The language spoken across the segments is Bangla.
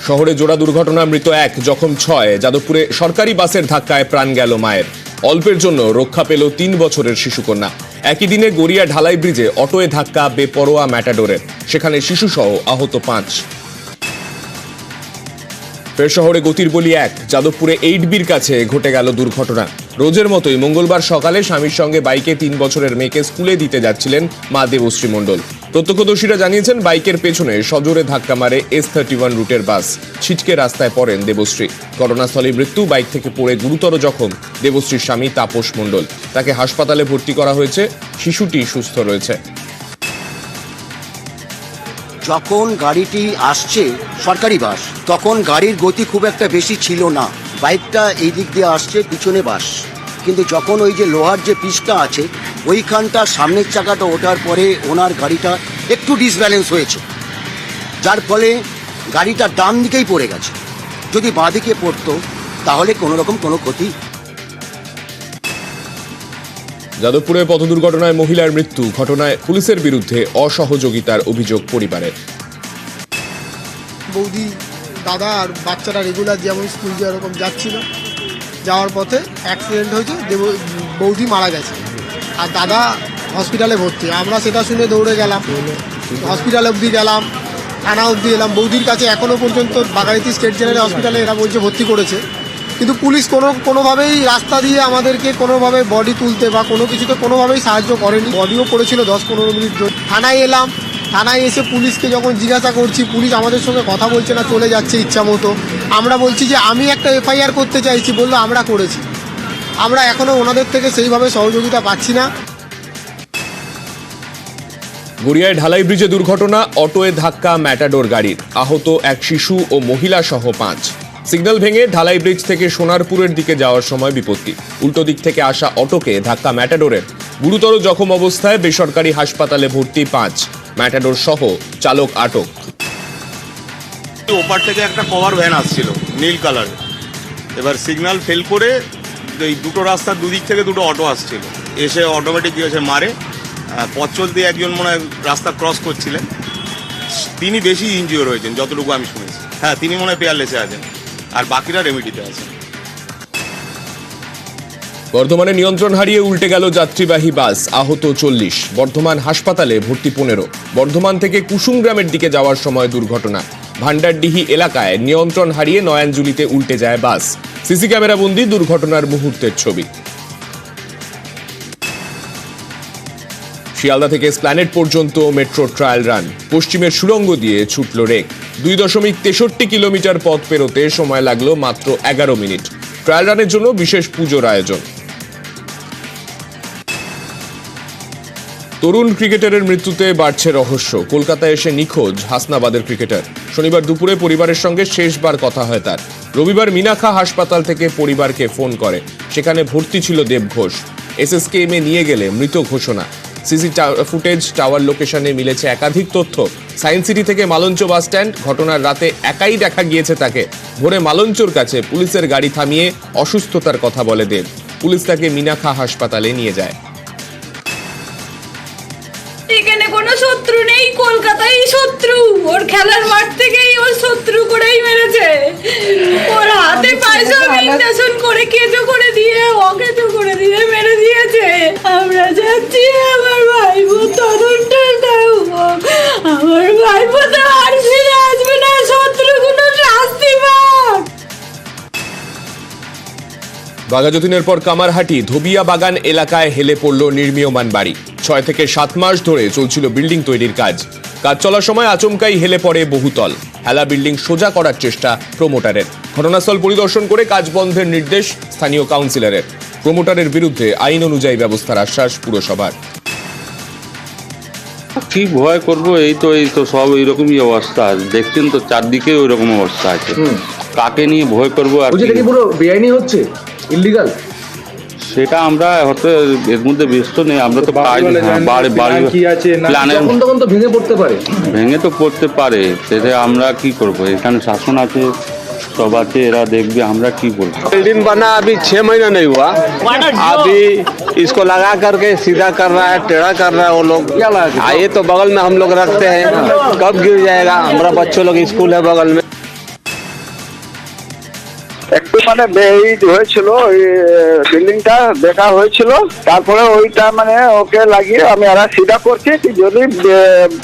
শহরে জোড়া দুর্ঘটনা, মৃত 1, জখম 6। যাদবপুরে সরকারি বাসের ধাক্কায় প্রাণ গেল মায়ের। অল্পের জন্য রক্ষা পেল 3 বছরের শিশুকন্যা। একই দিনে গড়িয়া ঢালাই ব্রিজে অটোয় ধাক্কা বেপরোয়া ম্যাটাডোরের, সেখানে শিশুসহ আহত 5। ফের শহরে গতির বলি 1, যাদবপুরে 8বির কাছে ঘটে গেল দুর্ঘটনা। রোজের মতোই মঙ্গলবার সকালে স্বামীর সঙ্গে বাইকে 3 বছরের মেয়েকে স্কুলে দিতে যাচ্ছিলেন মা দেবশ্রী মণ্ডল। প্রত্যক্ষদর্শীরা জানিয়েছেন বাইকের পেছনে সজোরে ধাক্কা মারে S31 রুটের বাস। ছিটকে রাস্তায় পড়েন দেবশ্রী। ঘটনাস্থলে মৃত্যু। বাইক থেকে পড়ে গুরুতর জখম দেবশ্রীর স্বামী তাপস মণ্ডল। তাকে হাসপাতালে ভর্তি করা হয়েছে। শিশুটি সুস্থ রয়েছে। যখন গাড়িটি আসছে সরকারি বাস, তখন গাড়ির গতি খুব একটা বেশি ছিল না। বাইকটা এই দিক দিয়ে আসছে, পিছনে বাস। কিন্তু যখন ওই যে লোহার যে পিচটা আছে ওইখানটা সামনের চাকাটা ওঠার পরে ওনার গাড়িটা একটু ডিসব্যালেন্স হয়েছে, যার ফলে গাড়িটা ডান দিকেই পড়ে গেছে। যদি বাঁ দিকে পড়তো তাহলে কোনো রকম কোনো ক্ষতি। যাদবপুরে পথ দুর্ঘটনায় মহিলার মৃত্যু। ঘটনায় পুলিশের বিরুদ্ধে অসহযোগিতার অভিযোগ পরিবারের। বৌদি, দাদা আর বাচ্চারা রেগুলার যেমন স্কুল যেরকম যাচ্ছিল, যাওয়ার পথে অ্যাক্সিডেন্ট হয়েছে, বৌদি মারা গেছে আর দাদা হসপিটালে ভর্তি। আমরা সেটা শুনে দৌড়ে গেলাম, হসপিটাল অবধি গেলাম, থানা অবধি এলাম। বৌদির কাছে এখনও পর্যন্ত বাগাইতি স্টেট জেনারেল হসপিটালে এরা বলছে ভর্তি করেছে, কিন্তু পুলিশ কোনোভাবেই রাস্তা দিয়ে আমাদেরকে কোনোভাবে বডি তুলতে বা কোনো কিছুতে কোনোভাবেই সাহায্য করেনি। বডিও পড়েছিল 10-15 মিনিট ধরে। থানায় এলাম, থানায় এসে পুলিশকে যখন জিজ্ঞাসা করছি, পুলিশ আমাদের সঙ্গে কথা বলছে না, চলে যাচ্ছে ইচ্ছা মতো। আমরা বলছি যে আমি একটা FIR করতে চাইছি, বললো আমরা করেছি। আমরা এখনও ওনাদের থেকে সেইভাবে সহযোগিতা পাচ্ছি না। গড়িয়ায় ঢালাই ব্রিজে দুর্ঘটনা, অটোয় ধাক্কা ম্যাটাডোর গাড়ির। আহত 1 শিশু ও মহিলা সহ 5। সিগন্যাল ভেঙে ঢালাই ব্রিজ থেকে সোনারপুরের দিকে যাওয়ার সময় বিপত্তি। উল্টো দিক থেকে আসা অটোকে ধাক্কা ম্যাটাডোরের। গুরুতর জখম অবস্থায় বেসরকারি হাসপাতালে ভর্তি 5। ম্যাটাডোর সহ চালক আটক। ওপার থেকে একটা কভার ভ্যান আসছিল নীল কালারের। এবার সিগন্যাল ফেল করে এই দুটো রাস্তার দুদিক থেকে দুটো অটো আসছিল, এসে অটোমেটিক কি হয়েছে মারে। পথ চলতে একজন মনে হয় রাস্তা ক্রস করছিলেন, তিনি বেশি ইনজিওর হয়েছেন যতটুকু আমি শুনেছি। হ্যাঁ, তিনি মনে হয় পেয়ারলেসে আছেন আর বাকিরা রেমিডিতে আছেন। বর্ধমানে নিয়ন্ত্রণ হারিয়ে উল্টে গেল যাত্রীবাহী বাস, আহত 40। বর্ধমান হাসপাতালে ভর্তি 15। বর্ধমান থেকে কুসুম গ্রামের দিকে যাওয়ার সময় দুর্ঘটনা। ভান্ডারডিহি এলাকায় নিয়ন্ত্রণ হারিয়ে নয়াঞ্জলিতে উল্টে যায় বাস। সিসি ক্যামেরা বন্দী দুর্ঘটনার মুহূর্তের ছবি। শিয়ালদা থেকে স্প্ল্যানেড পর্যন্ত মেট্রো ট্রায়াল রান। পশ্চিমের সুড়ঙ্গ দিয়ে ছুটল রেক। 2.63 কিলোমিটার পথ পেরোতে সময় লাগলো মাত্র 11 মিনিট। ট্রায়াল রানের জন্য বিশেষ পুজোর আয়োজন। তরুণ ক্রিকেটারের মৃত্যুতে বাড়ছে রহস্য। কলকাতায় এসে নিখোঁজ হাসনাবাদের ক্রিকেটার। শনিবার দুপুরে পরিবারের সঙ্গে শেষবার কথা হয় তার। রবিবার মিনাখা হাসপাতাল থেকে পরিবারকে ফোন করে, সেখানে ভর্তি ছিল দেব ঘোষ। SSKM নিয়ে গেলে মৃত ঘোষণা। সিসি ফুটেজ, টাওয়ার লোকেশনে মিলেছে একাধিক তথ্য। সায়েন্স সিটি থেকে মালঞ্চ বাস স্ট্যান্ড। ঘটনার রাতে একাই দেখা গিয়েছে তাকে। ভোরে মালঞ্চর কাছে পুলিশের গাড়ি থামিয়ে অসুস্থতার কথা বলে দেব। পুলিশ তাকে মিনাখা হাসপাতালে নিয়ে যায়। এখানে কোনো শত্রু নেই, কলকাতায় শত্রু। ওর খেলার মাঠ থেকেই ওর শত্রু করেই মেরেছে। ওর হাতে পায়ে সব ইনজেকশন করে কেঁচো করে দিয়ে, অকেচো করে দিয়ে মেরে দিয়েছে। আমরা যাচ্ছি, আমার ভাইপো তদন্তটা দাও। আমার ভাইপো তো আর ফিরে আসবে না, শত্রুগুলো শাস্তি পাক। বাঘাযতীনের পর কামারহাটি ধোবিয়া বাগান এলাকায় হেলে পড়ল নির্মীয়মান বাড়ি। 6 থেকে 7 মাস ধরে চলছিল বিল্ডিং তৈরির কাজ। কাজ চলার সময় আচমকাই হেলে পড়ে বহুতল। হেলা বিল্ডিং সোজা করার চেষ্টা প্রমোটারের। ঘটনাস্থল পরিদর্শন করে কাজ বন্ধের নির্দেশ স্থানীয় কাউন্সিলরের। প্রমোটারের বিরুদ্ধে আইন অনুযায়ী ব্যবস্থার আশ্বাস পুরসভার। কি ভয় করবো, এই তো সব এইরকমই অবস্থা। দেখছেন তো চারদিকে ওই রকম অবস্থা আছে। কাকে নিয়ে ভয় করবো? আর পুরো বেআইনি হচ্ছে, ইল্লিগাল। সেটা আমরা হয়তো এর মধ্যে ব্যস্ত নেই। আমরা তো তখন তো ভেঙে পড়তে পারে, ভেঙে তো পড়তে পারে। সেটা আমরা কি করব? এখানে শাসন আছে, सब आते एरा देख भी हमरा की बोलते। बिल्डिंग बना अभी 6 महीना नहीं हुआ, अभी इसको लगा करके सीधा कर रहा है, टेढ़ा कर रहा है वो लोग। क्या लगा? ये तो बगल में हम लोग रखते हैं, कब गिर जाएगा? हमारा बच्चों लोग स्कूल है बगल में। মানে হয়েছিল ওই বিল্ডিংটা দেখা হয়েছিল, তারপরে ওইটা মানে ওকে লাগিয়ে আমি আর সিধা করছি কি যদি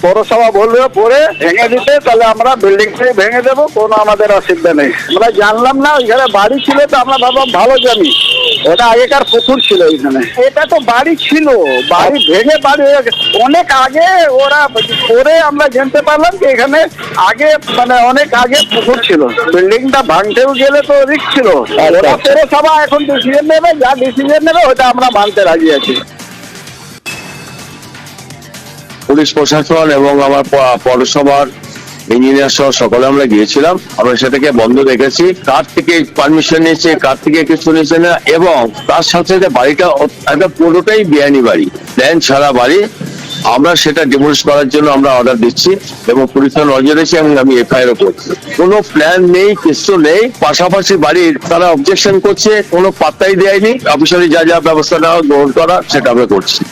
পৌরসভা বলবে পরে ভেঙে দিতে তাহলে আমরা বিল্ডিংটাই ভেঙে দেবো, কোনো আমাদের অসুবিধা নেই। আমরা জানলাম না ওইখানে বাড়ি ছিল, তো আমরা ভাবলাম ভালো জানি ওটা আগেকার পুকুর ছিল ওইখানে। এটা তো বাড়ি ছিল, বাড়ি ভেঙে বাড়ি হয়ে গেছে অনেক আগে, ওরা পরে আমরা জানতে পারলাম যে এখানে আগে মানে অনেক আগে পুকুর ছিল। বিল্ডিংটা ভাঙতেও গেলে তো রিস্ক ছিল। ওরা পৌরসভা এখন ডিসিশন নেবে, যা ডিসিশন নেবে ওটা আমরা মানতে রাজি আছি। পুলিশ প্রশাসন এবং আমার পৌরসভার ইঞ্জিনিয়ার সহ সকলে আমরা গিয়েছিলাম। আমরা সেটাকে বন্ধ রেখেছি। কার থেকে পারমিশন নিয়েছে, কার থেকে কিছু নিয়েছে না, এবং তার সাথে সাথে বাড়িটা একটা পুরোটাই বেআইনি বাড়ি, প্ল্যান ছাড়া বাড়ি। আমরা সেটা ডিমোলিশ করার জন্য আমরা অর্ডার দিচ্ছি এবং পুলিশের নজর দিচ্ছি এবং আমি এফআইআর করছি। কোনো প্ল্যান নেই, কিছু নেই। পাশাপাশি বাড়ির তারা অবজেকশন করছে, কোনো পাত্তাই দেয়নি। অফিসিয়ালি যা যা ব্যবস্থা নেওয়া গ্রহণ করা সেটা আমরা করছি।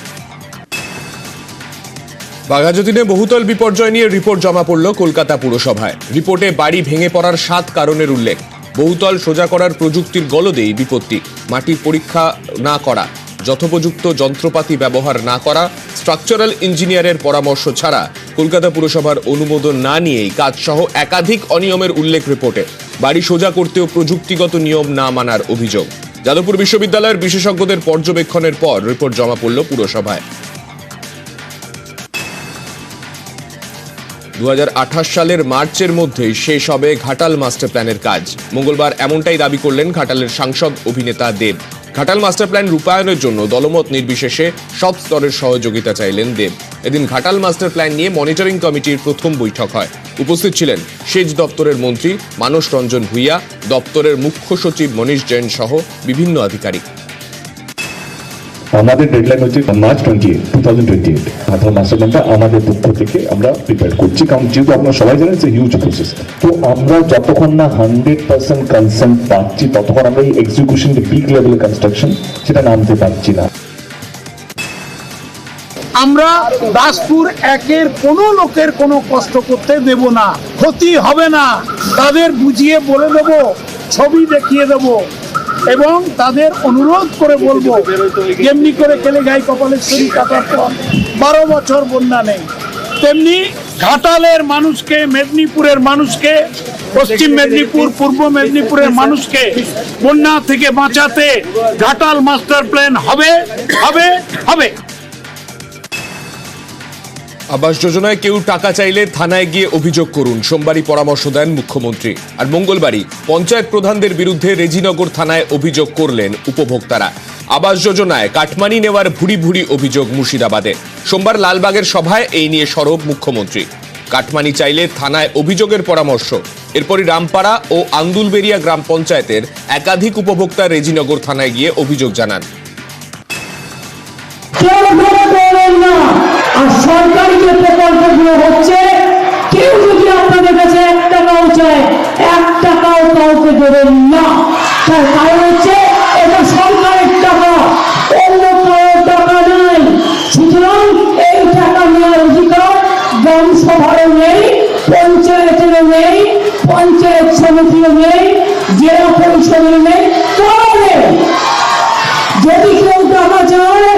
বাঘাযতীনে বহুতল বিপর্যয় নিয়ে রিপোর্ট জমা পড়ল কলকাতা পুরসভায়। রিপোর্টে বাড়ি ভেঙে পড়ার 7 কারণের উল্লেখ। বহুতল সোজা করার প্রযুক্তির গলদেই বিপত্তি, মাটির পরীক্ষা না করা, যথোপযুক্ত যন্ত্রপাতি ব্যবহার না করা, স্ট্রাকচারাল ইঞ্জিনিয়ারের পরামর্শ ছাড়া কলকাতা পুরসভার অনুমোদন না নিয়েই কাজসহ একাধিক অনিয়মের উল্লেখ রিপোর্টে। বাড়ি সোজা করতেও প্রযুক্তিগত নিয়ম না মানার অভিযোগ। যাদবপুর বিশ্ববিদ্যালয়ের বিশেষজ্ঞদের পর্যবেক্ষণের পর রিপোর্ট জমা পড়ল পুরসভায়। 2028 সালের মার্চের মধ্যেই শেষ হবে ঘাটাল মাস্টার প্ল্যানের কাজ। মঙ্গলবার এমনটাই দাবি করলেন ঘাটালের সাংসদ অভিনেতা দেব। ঘাটাল মাস্টার প্ল্যান রূপায়ণের জন্য দলমত নির্বিশেষে সব স্তরের সহযোগিতা চাইলেন দেব। এদিন ঘাটাল মাস্টার প্ল্যান নিয়ে মনিটরিং কমিটির প্রথম বৈঠক হয়। উপস্থিত ছিলেন সেচ দপ্তরের মন্ত্রী মানস রঞ্জন ভূঁইয়া, দপ্তরের মুখ্য সচিব মনীষ জৈন সহ বিভিন্ন আধিকারিক। আমাদের ডেডলাইন হচ্ছে মার্চ 2028 ঘাটাল মাস্টার প্ল্যানটা আমাদের পক্ষ থেকে আমরা প্রিপেয়ার করছি, কারণ যেহেতু আপনারা সবাই জানেন যে হিউজ প্রসেস। তো আমরা যতক্ষণ না 100% কনসেন্ট পাচ্ছি ততক্ষণ আমরা এই এক্সিকিউশন পিক লেভেলের কনস্ট্রাকশন সেটা নামতে পারছি না। আমরা দাসপুর একের কোনো লোকের কোনো কষ্ট করতে দেব না, ক্ষতি হবে না। তাদের বুঝিয়ে বলে দেব, ছবি দেখিয়ে দেব এবং তাদের অনুরোধ করে বলবো যেমনি করে কেলেঘাই কপালেশ্বরী কাটার পর 12 বছর বন্যা নেই, তেমনি ঘাটালের মানুষকে, মেদিনীপুরের মানুষকে, পশ্চিম মেদিনীপুর, পূর্ব মেদিনীপুরের মানুষকে বন্যা থেকে বাঁচাতে ঘাটাল মাস্টার প্ল্যান হবে হবে হবে। আবাস যোজনায় কেউ টাকা চাইলে থানায় গিয়ে অভিযোগ করুন, সোমবারই পরামর্শ দেন মুখ্যমন্ত্রী। আর মঙ্গলবারই পঞ্চায়েত প্রধানদের বিরুদ্ধে রেজিনগর থানায় অভিযোগ করলেন উপভোক্তারা। আবাস যোজনায় কাটমানি নেওয়ার ভুরি ভুরি অভিযোগ মুর্শিদাবাদে। সোমবার লালবাগের সভায় এই নিয়ে সরব মুখ্যমন্ত্রী। কাটমানি চাইলে থানায় অভিযোগের পরামর্শ। এরপরই রামপাড়া ও আন্দুলবেরিয়া গ্রাম পঞ্চায়েতের একাধিক উপভোক্তা রেজিনগর থানায় গিয়ে অভিযোগ জানান। আর সরকারি যে প্রকল্পগুলো হচ্ছে, কেউ যদি আপনাদের কাছে 1 টাকাও চায়, 1 টাকাও কাউকে দেবেন না। তার কারণ হচ্ছে এটা সরকারের টাকা, অন্য কারোর টাকা নাই। সুতরাং এই টাকা নেওয়ার অধিকার গ্রাম সভারও নেই, পঞ্চায়েতেরও নেই, পঞ্চায়েত সমিতিও নেই, জেলা পরিষদের নেই, কারো নেই। যদি কেউ টাকা চায়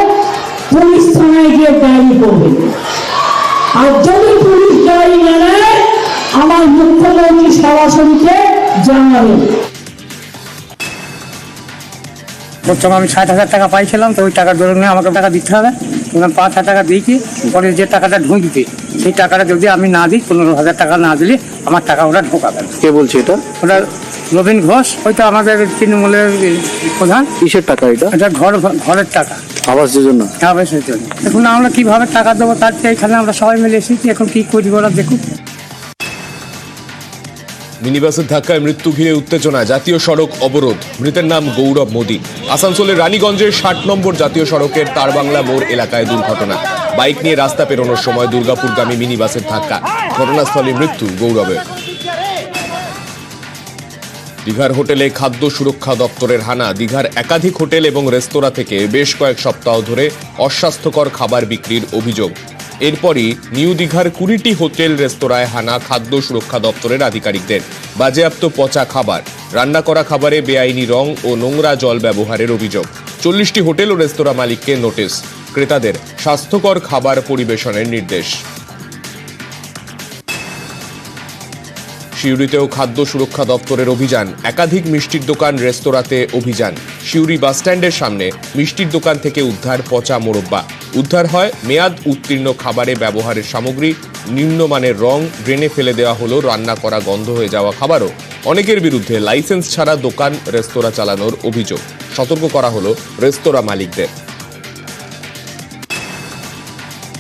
পুলিশ থানায় গিয়ে ডায়েরি করবে, আর যদি পুলিশ ডায়েরি না নেয় আমার মুখ্যমন্ত্রী সরাসরিকে জানাবে। প্রথমে আমি 60,000 টাকা পাইছিলাম, তো ওই টাকার দরুন আমাকে টাকা দিতে হবে। 5,000 টাকা দিয়েছি, পরে যে টাকাটা ঢুকবে সেই টাকাটা যদি আমি না দিই, 15,000 টাকা না দিলে আমার টাকা ওরা ঢোকাবে। কে বলছে এটা? ওটা রবীন ঘোষ, হয়তো আমাদের তৃণমূলের প্রধান। কিসের টাকা এটা? এটা ঘরের টাকা, আবাস যোজনা। আবাসের জন্য। এখন আমরা কিভাবে টাকা দেবো তার চেয়ে এখানে আমরা সবাই মিলে এসেছি, এখন কি করি ওরা দেখুক। মিনিবাসের ধাক্কায় মৃত্যু ঘিরে উত্তেজনা, জাতীয় সড়ক অবরোধ। মৃতের নাম গৌরব মোদী। আসানসোলের রানীগঞ্জের 60 নম্বর জাতীয় সড়কের তারবাংলা মোড় এলাকায় দুর্ঘটনা। বাইক নিয়ে রাস্তা পেরোনোর সময় দুর্গাপুরগামী মিনিবাসের ধাক্কা, ঘটনাস্থলে মৃত্যু গৌরবের। দীঘার হোটেলে খাদ্য সুরক্ষা দপ্তরের হানা। দীঘার একাধিক হোটেল এবং রেস্তোরাঁ থেকে বেশ কয়েক সপ্তাহ ধরে অস্বাস্থ্যকর খাবার বিক্রির অভিযোগ। এরপরই নিউ দীঘার 20টি হোটেল রেস্তোরাঁয় হানা খাদ্য সুরক্ষা দপ্তরের আধিকারিকদের। বাজেয়াপ্ত পচা খাবার, রান্না করা খাবারে বেআইনি রং ও নোংরা জল ব্যবহারের অভিযোগ। 40টি হোটেল ও রেস্তোরাঁ মালিককে নোটিশ, ক্রেতাদের স্বাস্থ্যকর খাবার পরিবেশনের নির্দেশ। সিউড়িতেও খাদ্য সুরক্ষা দপ্তরের অভিযান, একাধিক মিষ্টির দোকান রেস্তোরাঁতে অভিযান। সিউড়ি বাসস্ট্যান্ডের সামনে মিষ্টির দোকান থেকে উদ্ধার পচা মোরব্বা। উদ্ধার হয় মেয়াদ উত্তীর্ণ খাবারে ব্যবহারের সামগ্রী, নিম্নমানের রং, ড্রেনে ফেলে দেওয়া হলো রান্না করা গন্ধ হয়ে যাওয়া খাবারও। অনেকের বিরুদ্ধে লাইসেন্স ছাড়া দোকান রেস্তোরাঁ চালানোর অভিযোগ। সতর্ক করা হলো রেস্তোরাঁ মালিকদের।